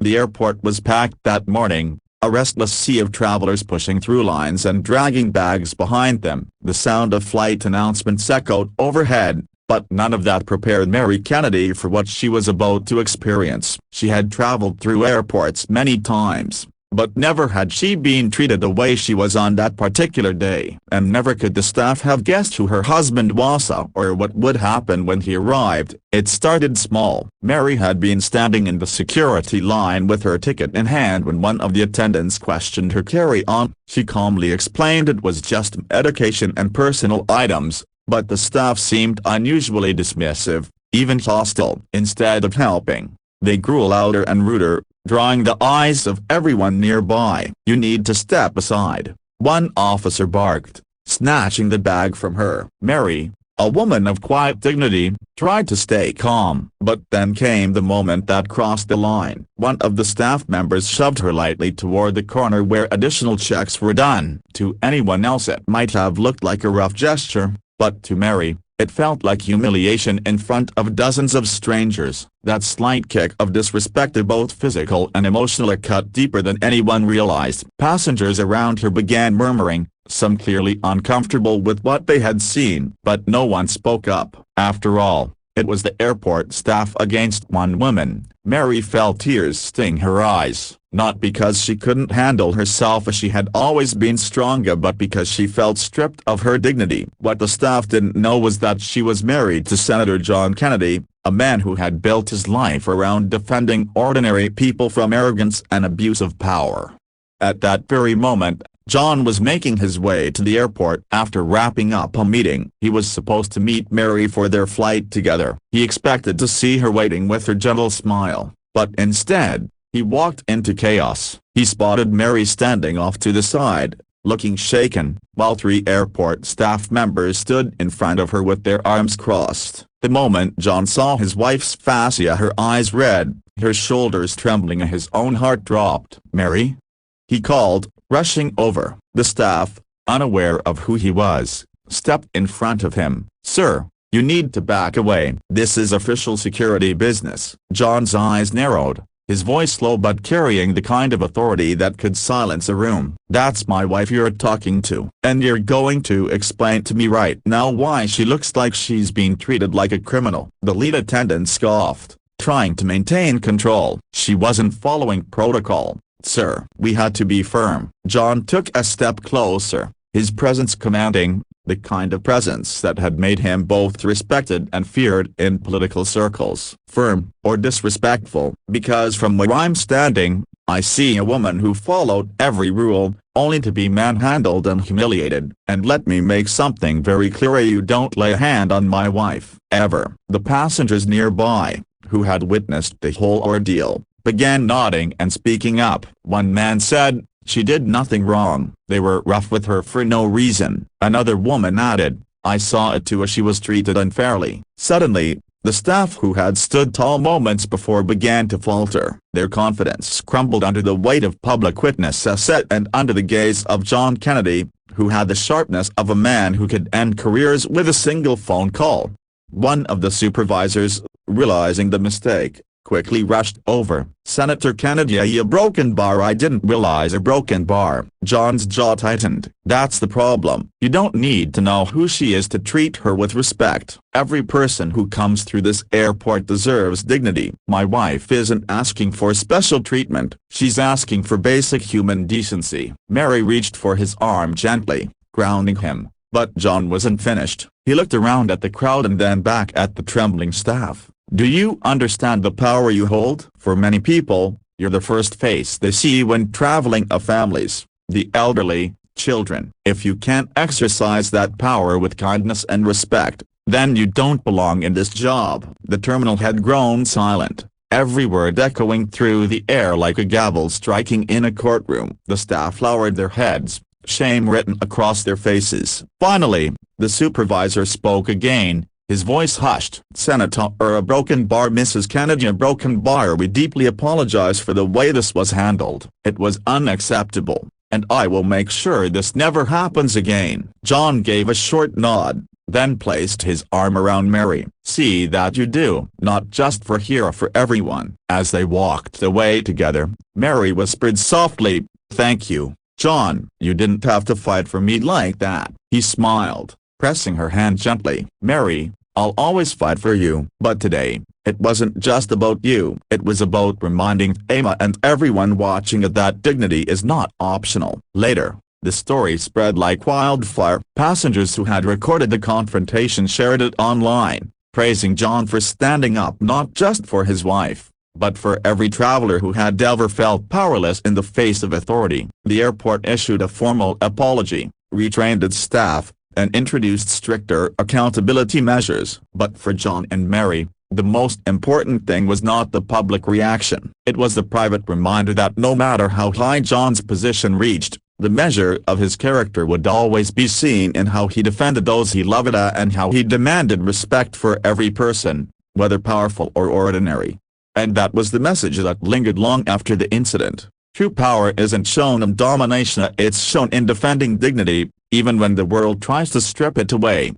The airport was packed that morning, a restless sea of travelers pushing through lines and dragging bags behind them. The sound of flight announcements echoed overhead, but none of that prepared Mary Kennedy for what she was about to experience. She had traveled through airports many times, but never had she been treated the way she was on that particular day. And never could the staff have guessed who her husband was or what would happen when he arrived. It started small. Mary had been standing in the security line with her ticket in hand when one of the attendants questioned her carry-on. She calmly explained it was just medication and personal items, but the staff seemed unusually dismissive, even hostile. Instead of helping, they grew louder and ruder, drawing the eyes of everyone nearby. "You need to step aside," one officer barked, snatching the bag from her. Mary, a woman of quiet dignity, tried to stay calm. But then came the moment that crossed the line. One of the staff members shoved her lightly toward the corner where additional checks were done. To anyone else it might have looked like a rough gesture, but to Mary, it felt like humiliation in front of dozens of strangers. That slight kick of disrespect, both physical and emotional, cut deeper than anyone realized. Passengers around her began murmuring, some clearly uncomfortable with what they had seen. But no one spoke up. After all, it was the airport staff against one woman. Mary felt tears sting her eyes, not because she couldn't handle herself as she had always been stronger, but because she felt stripped of her dignity. What the staff didn't know was that she was married to Senator John Kennedy, a man who had built his life around defending ordinary people from arrogance and abuse of power. At that very moment, John was making his way to the airport after wrapping up a meeting. He was supposed to meet Mary for their flight together. He expected to see her waiting with her gentle smile, but instead, he walked into chaos. He spotted Mary standing off to the side, looking shaken, while 3 airport staff members stood in front of her with their arms crossed. The moment John saw his wife's fascia, her eyes red, her shoulders trembling, and his own heart dropped. "Mary?" he called, rushing over. The staff, unaware of who he was, stepped in front of him. "Sir, you need to back away. This is official security business." John's eyes narrowed, his voice low but carrying the kind of authority that could silence a room. "That's my wife you're talking to. And you're going to explain to me right now why she looks like she's being treated like a criminal." The lead attendant scoffed, trying to maintain control. "She wasn't following protocol, sir." "We had to be firm." John took a step closer, his presence commanding, the kind of presence that had made him both respected and feared in political circles. "Firm, or disrespectful? Because from where I'm standing, I see a woman who followed every rule, only to be manhandled and humiliated. And let me make something very clear, you don't lay a hand on my wife, ever." The passengers nearby, who had witnessed the whole ordeal, began nodding and speaking up. One man said, "She did nothing wrong. They were rough with her for no reason." Another woman added, "I saw it too, as she was treated unfairly." Suddenly, the staff who had stood tall moments before began to falter. Their confidence crumbled under the weight of public witness and under the gaze of John Kennedy, who had the sharpness of a man who could end careers with a single phone call. One of the supervisors, realizing the mistake, quickly rushed over. "Senator Kennedy, a broken bar." "I didn't realize a broken bar." John's jaw tightened. "That's the problem. You don't need to know who she is to treat her with respect. Every person who comes through this airport deserves dignity. My wife isn't asking for special treatment, she's asking for basic human decency." Mary reached for his arm gently, grounding him, but John wasn't finished. He looked around at the crowd and then back at the trembling staff. "Do you understand the power you hold? For many people, you're the first face they see when traveling, families, the elderly, children. If you can't exercise that power with kindness and respect, then you don't belong in this job." The terminal had grown silent, every word echoing through the air like a gavel striking in a courtroom. The staff lowered their heads, shame written across their faces. Finally, the supervisor spoke again, his voice hushed. "Senator, a broken bar, Mrs. Kennedy, a broken bar. We deeply apologize for the way this was handled. It was unacceptable, and I will make sure this never happens again." John gave a short nod, then placed his arm around Mary. "See that you do, not just for here, for everyone." As they walked away together, Mary whispered softly, "Thank you, John. You didn't have to fight for me like that." He smiled, pressing her hand gently. "Mary, I'll always fight for you." But today, it wasn't just about you. It was about reminding Emma and everyone watching that dignity is not optional. Later, the story spread like wildfire. Passengers who had recorded the confrontation shared it online, praising John for standing up not just for his wife, but for every traveler who had ever felt powerless in the face of authority. The airport issued a formal apology, retrained its staff, and introduced stricter accountability measures. But for John and Mary, the most important thing was not the public reaction. It was the private reminder that no matter how high John's position reached, the measure of his character would always be seen in how he defended those he loved and how he demanded respect for every person, whether powerful or ordinary. And that was the message that lingered long after the incident. True power isn't shown in domination, it's shown in defending dignity, even when the world tries to strip it away.